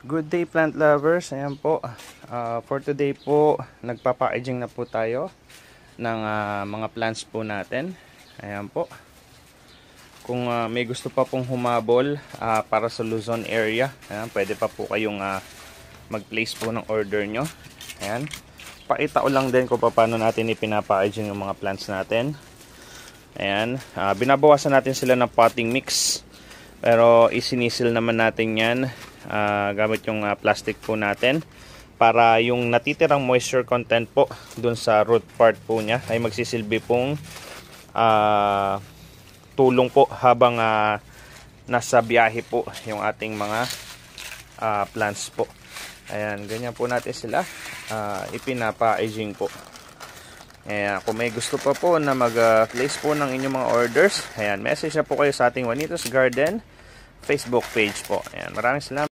Good day plant lovers, ayan po. For today po, nagpa-packaging na po tayo ng mga plants po natin. Ayan po. Kung may gusto pa pong humabol para sa Luzon area, ayan, pwede pa po kayong mag-place po ng order nyo. Ayan. Pakita ko lang din kung paano natin ipinapackaging yung mga plants natin. Ayan. Binabawasan natin sila ng potting mix. Pero isinisil naman natin yan gamit yung plastic po natin para yung natitirang moisture content po dun sa root part po niya ay magsisilbi pong tulong po habang nasa biyahe po yung ating mga plants po. Ayan, ganyan po natin sila ipinapa-aging po. Ayan, kung may gusto pa po na mag-place po ng inyong mga orders, ayan, message na po kayo sa ating Juanito's Garden Facebook page po. Ayan, maraming salamat.